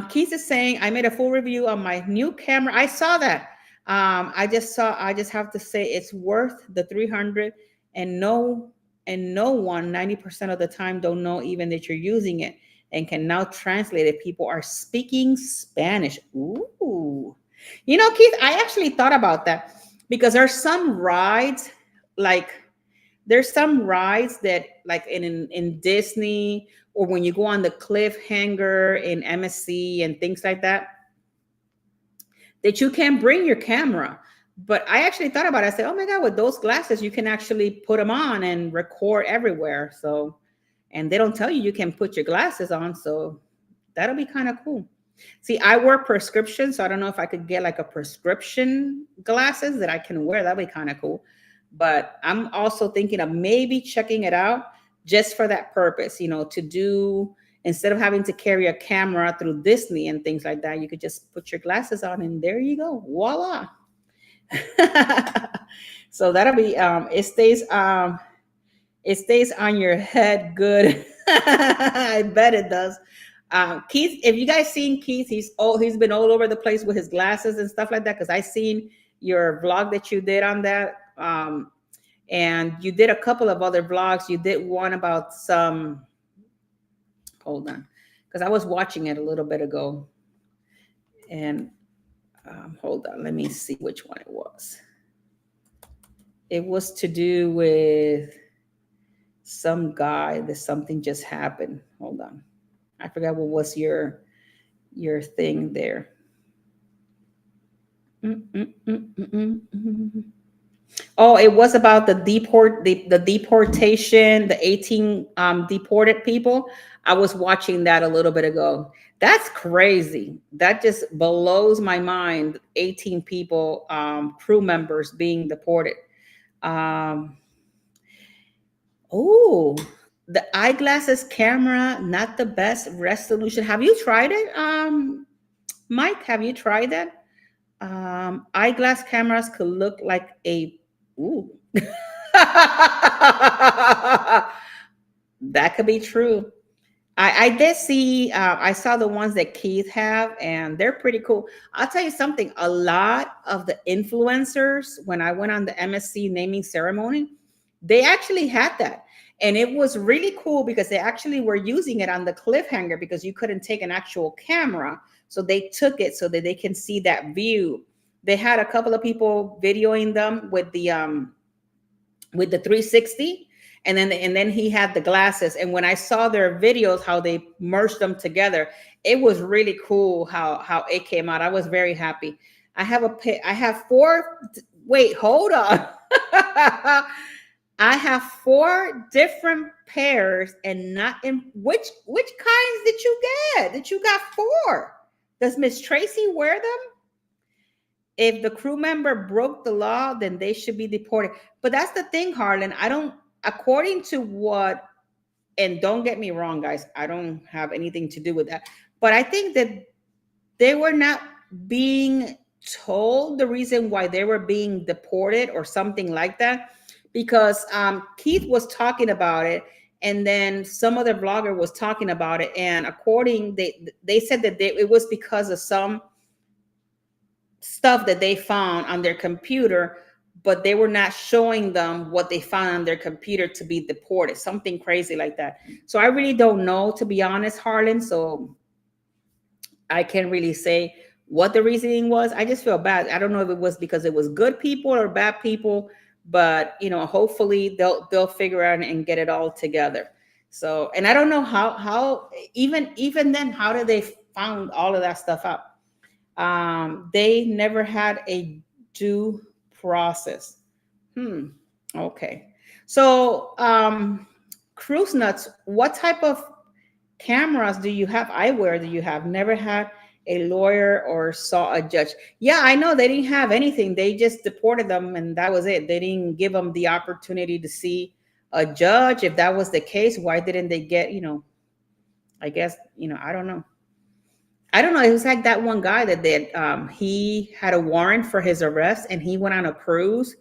Keith is saying, I made a full review on my new camera. I saw that. I just have to say it's worth the 300 and no one 90% of the time don't know even that you're using it and can now translate it. People are speaking Spanish. Ooh. Keith, I actually thought about that because there's some rides that like in Disney or when you go on the cliffhanger in MSC and things like that you can bring your camera. But I actually thought about it. I said, oh my God, with those glasses, you can actually put them on and record everywhere. So, and they don't tell you can put your glasses on. So that'll be kind of cool. See, I wear prescription, so I don't know if I could get like a prescription glasses that I can wear. That'd be kind of cool. But I'm also thinking of maybe checking it out just for that purpose, to do, instead of having to carry a camera through Disney and things like that, you could just put your glasses on and there you go. Voila. So that'll be, it stays on your head good. I bet it does. Keith, if you guys seen Keith, he's been all over the place with his glasses and stuff like that. Cause I seen your vlog that you did on that. And you did a couple of other vlogs. You did one about hold on, because I was watching it a little bit ago. And hold on, let me see which one it was. It was to do with some guy that something just happened. Hold on. I forgot what was your thing there. Oh, it was about the deportation, the 18 deported people. I was watching that a little bit ago. That's crazy. That just blows my mind. 18 people, crew members being deported. Oh, the eyeglasses camera, not the best resolution. Have you tried it, Mike? Have you tried that? Eyeglass cameras could look like a ooh. That could be true. I did see, I saw the ones that Keith have, and they're pretty cool. I'll tell you something, a lot of the influencers, when I went on the MSC naming ceremony, they actually had that. And it was really cool because they actually were using it on the cliffhanger because you couldn't take an actual camera. So they took it so that they can see that view. They had a couple of people videoing them with the 360, and then he had the glasses. And when I saw their videos, how they merged them together, it was really cool how it came out. I was very happy. I have four. Wait, hold on. I have four different pairs, and not in which kinds did you get? That you got four? Does Miss Tracy wear them? If the crew member broke the law, then they should be deported. But that's the thing, Harlan. According to what, and don't get me wrong, guys, I don't have anything to do with that. But I think that they were not being told the reason why they were being deported or something like that. Because Keith was talking about it, And then some other vlogger was talking about it, and according they said that it was because of some stuff that they found on their computer, but they were not showing them what they found on their computer to be deported, something crazy like that. So I really don't know, to be honest, Harlan. So I can't really say what the reasoning was. I just feel bad. I don't know if it was because it was good people or bad people, but hopefully they'll figure out and get it all together. So, and I don't know how even then, how did they found all of that stuff out? They never had a due process. Hmm. Okay. So, cruise nuts, what type of cameras do you have? Eyewear do you have? Never had a lawyer or saw a judge? Yeah, I know they didn't have anything. They just deported them and that was it. They didn't give them the opportunity to see a judge. If that was the case, why didn't they get, I guess, I don't know. I don't know. It was like that one guy that he had a warrant for his arrest and he went on a cruise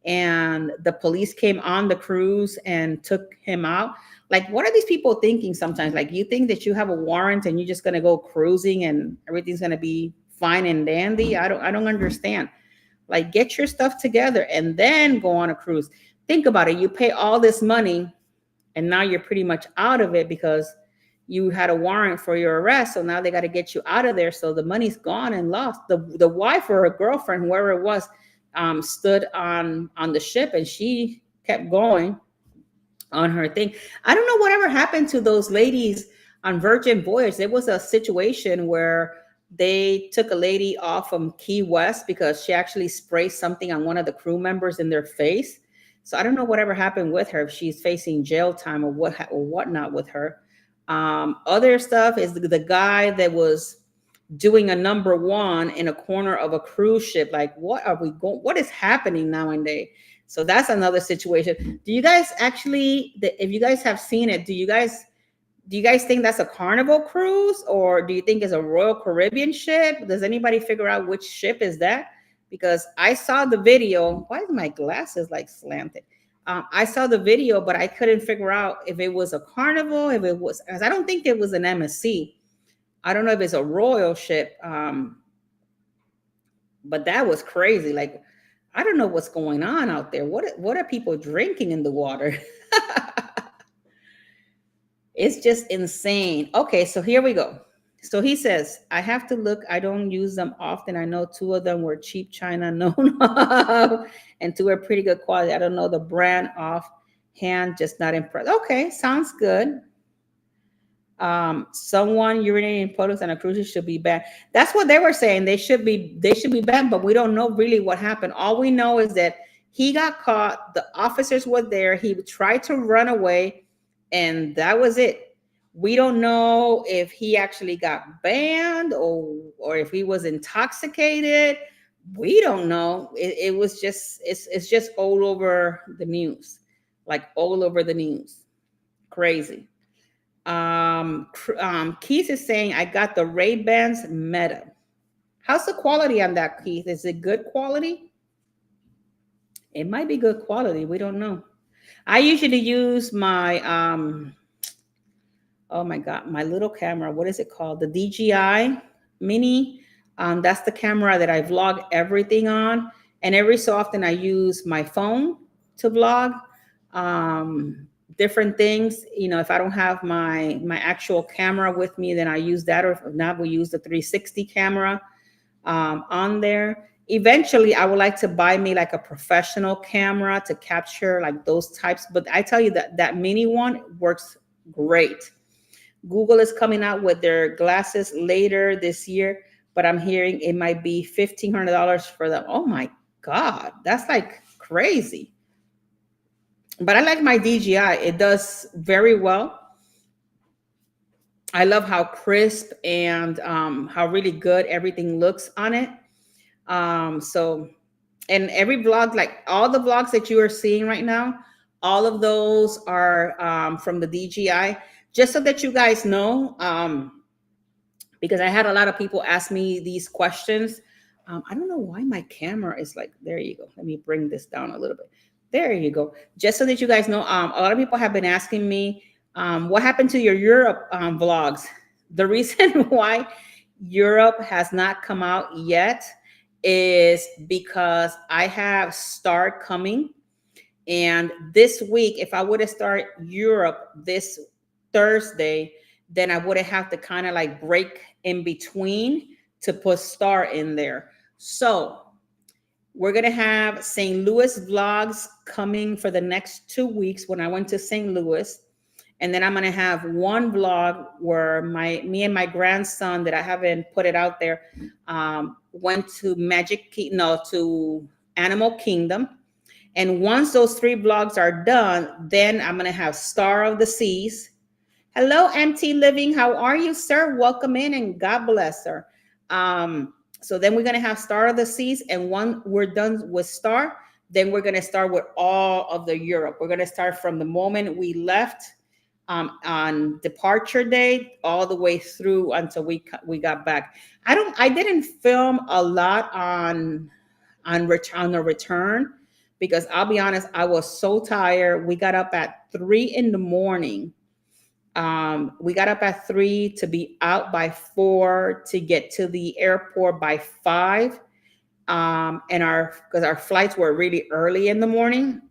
and the police came on the cruise and took him out. Like, what are these people thinking sometimes? Like, you think that you have a warrant and you're just going to go cruising and everything's going to be fine and dandy? I don't understand. Like, get your stuff together and then go on a cruise. Think about it. You pay all this money and now you're pretty much out of it because you had a warrant for your arrest. So now they got to get you out of there. So the money's gone and lost. The wife or her girlfriend, whoever it was, stood on the ship and she kept going on her thing. I don't know whatever happened to those ladies on Virgin Voyage. There was a situation where they took a lady off from Key West because she actually sprayed something on one of the crew members in their face. So I don't know whatever happened with her, if she's facing jail time or whatnot with her. Other stuff is the guy that was doing a number one in a corner of a cruise ship. Like, what are we going? What is happening nowadays? So that's another situation. Do you guys actually, if you guys have seen it, do you guys think that's a Carnival cruise or do you think it's a Royal Caribbean ship? Does anybody figure out which ship is that? Because I saw the video. Why is my glasses like slanted? I saw the video, but I couldn't figure out if it was a Carnival, if it was, because I don't think it was an MSC. I don't know if it's a Royal ship, but that was crazy. Like, I don't know what's going on out there. What are people drinking in the water? It's just insane. Okay, so here we go. So he says, I have to look. I don't use them often. I know two of them were cheap China, no, and two are pretty good quality. I don't know the brand offhand, just not impressed. Okay, sounds good. Someone urinating in public on a cruise ship should be banned. That's what they were saying. They should be banned, but we don't know really what happened. All we know is that he got caught. The officers were there. He tried to run away, and that was it. We don't know if he actually got banned or if he was intoxicated. We don't know. It was just it's just all over the news, like all over the news. Crazy. Keith is saying, I got the Ray-Bans Meta. How's the quality on that, Keith? Is it good quality? It might be good quality. We don't know. I usually use my, oh my God, my little camera. What is it called? The DJI Mini. That's the camera that I vlog everything on. And every so often I use my phone to vlog. Different things. If I don't have my actual camera with me, then I use that, or if not, we use the 360 camera on there. Eventually I would like to buy me like a professional camera to capture like those types, but I tell you that mini one works great. Google is coming out with their glasses later this year, but I'm hearing it might be $1,500 for them. Oh my God, that's like crazy. But I like my DJI. It does very well. I love how crisp and how really good everything looks on it. So, and every vlog, like all the vlogs that you are seeing right now, all of those are from the DJI. Just so that you guys know, because I had a lot of people ask me these questions. I don't know why my camera is like, there you go. Let me bring this down a little bit. There you go. Just so that you guys know, a lot of people have been asking me, what happened to your Europe vlogs? The reason why Europe has not come out yet is because I have Star coming. And this week, if I would have started Europe this Thursday, then I would have to kind of like break in between to put Star in there. So we're gonna have St. Louis vlogs coming for the next 2 weeks when I went to St. Louis. And then I'm gonna have one vlog where me and my grandson that I haven't put it out there went to to Animal Kingdom. And once those three vlogs are done, then I'm gonna have Star of the Seas. Hello, MT Living. How are you, sir? Welcome in and God bless her. So then we're gonna have Star of the Seas, and when we're done with Star, then we're gonna start with all of the Europe. We're gonna start from the moment we left on departure day all the way through until we got back. I didn't film a lot on the return because I'll be honest, I was so tired. We got up at 3 in the morning. We got up at 3 to be out by 4 to get to the airport by 5. And because our flights were really early in the morning,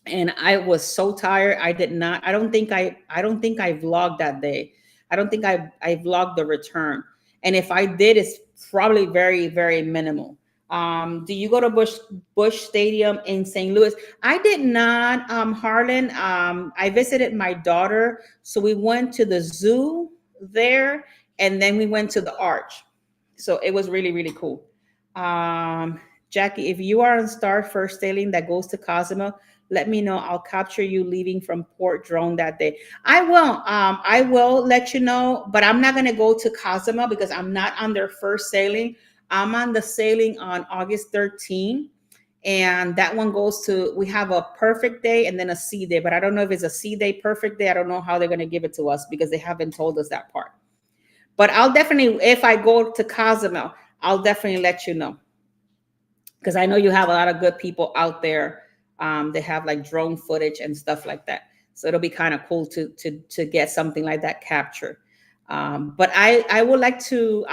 and I was so tired. I did not. I don't think I vlogged that day. I don't think I vlogged the return. And if I did, it's probably very very minimal. Do you go to Bush Stadium in St. Louis? I did not, Harlan. I visited my daughter, so we went to the zoo there, and then we went to the Arch. So it was really really cool. Jackie, if you are on Star First Sailing that goes to Cozumel, let me know. I'll capture you leaving from Port Drone that day. I will. I will let you know, but I'm not going to go to Cozumel because I'm not on their first sailing. I'm on the sailing on August 13th. And that one goes to, we have a perfect day and then a sea day, but I don't know if it's a sea day, perfect day. I don't know how they're going to give it to us because they haven't told us that part. But I'll definitely, if I go to Cozumel, I'll definitely let you know. Because I know you have a lot of good people out there. They have like drone footage and stuff like that. So it'll be kind of cool to get something like that captured. But I would like to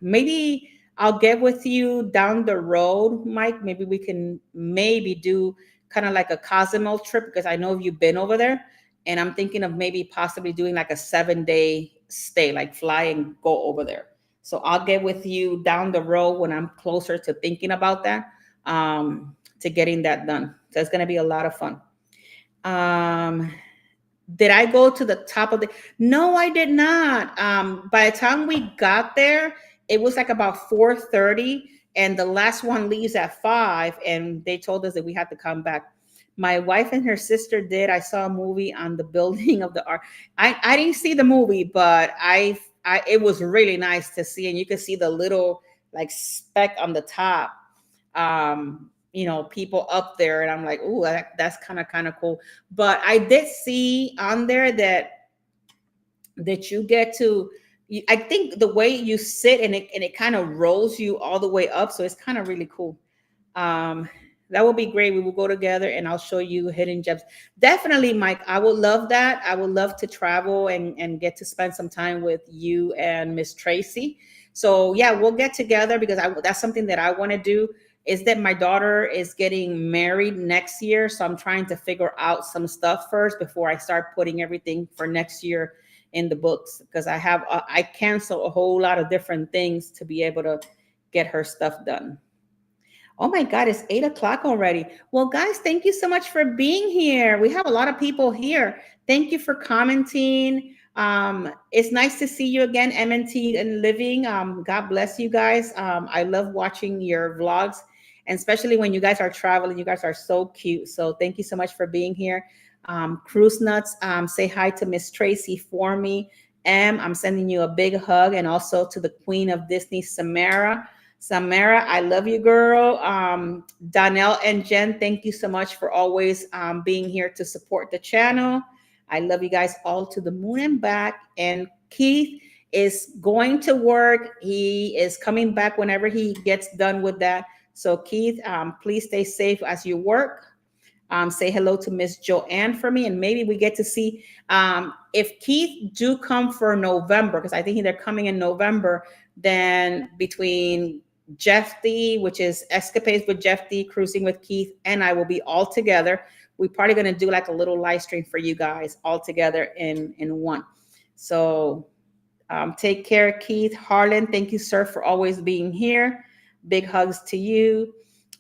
maybe I'll get with you down the road, Mike. Maybe we can maybe do kind of like a Cozumel trip because I know you've been over there, and I'm thinking of maybe possibly doing like a 7-day stay, like fly and go over there. So I'll get with you down the road when I'm closer to thinking about that, to getting that done. So it's going to be a lot of fun. Did I go to the top of the? No, I did not. By the time we got there, it was like about 4:30, and the last one leaves at 5, and they told us that we had to come back. My wife and her sister did. I saw a movie on the building of the art. I didn't see the movie, but it was really nice to see, and you could see the little like speck on the top. People up there, and I'm like, oh, that's kind of cool. But I did see on there that you get to. I think the way you sit and it kind of rolls you all the way up, so it's kind of really cool. Um, that will be great. We will go together and I'll show you hidden gems. Definitely, Mike. I would love that. I would love to travel and get to spend some time with you and Miss Tracy. So yeah, we'll get together because that's something that I want to do. Is that my daughter is getting married next year. So I'm trying to figure out some stuff first before I start putting everything for next year in the books, because I cancel a whole lot of different things to be able to get her stuff done. Oh my God, it's 8 o'clock already. Well, guys, thank you so much for being here. We have a lot of people here. Thank you for commenting. It's nice to see you again, MNT and Living. God bless you guys. I love watching your vlogs, and especially when you guys are traveling. You guys are so cute. So thank you so much for being here. Cruise Nuts, say hi to Miss Tracy for me. I'm sending you a big hug, and also to the Queen of Disney, Samara. Samara, I love you, girl. Donnell and Jen, thank you so much for always being here to support the channel. I love you guys all to the moon and back. And Keith is going to work. He is coming back whenever he gets done with that. So Keith, please stay safe as you work. Say hello to Miss Joanne for me, and maybe we get to see if Keith do come for November, because I think they're coming in November. Then between Jeff D, which is Escapades with Jeff D, Cruising with Keith, and I will be all together. We're probably going to do like a little live stream for you guys all together in one. So take care, Keith. Harlan, thank you, sir, for always being here. Big hugs to you.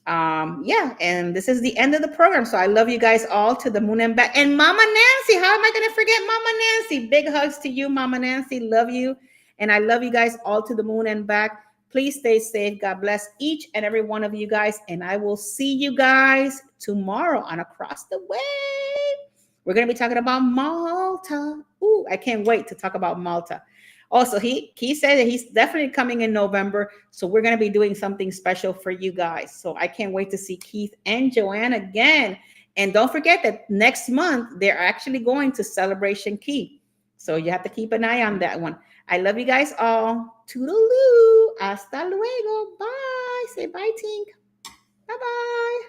Yeah, and this is the end of the program. So I love you guys all to the moon and back. And Mama Nancy, how am I going to forget Mama Nancy? Big hugs to you, Mama Nancy. Love you. And I love you guys all to the moon and back. Please stay safe. God bless each and every one of you guys. And I will see you guys tomorrow on Across the Way. We're going to be talking about Malta. Ooh, I can't wait to talk about Malta. Also, he said that he's definitely coming in November, so we're going to be doing something special for you guys. So I can't wait to see Keith and Joanne again. And don't forget that next month they're actually going to Celebration Key, so you have to keep an eye on that one. I love you guys all. Toodaloo. Hasta luego. Bye. Say bye, Tink. Bye bye.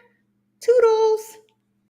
Toodles.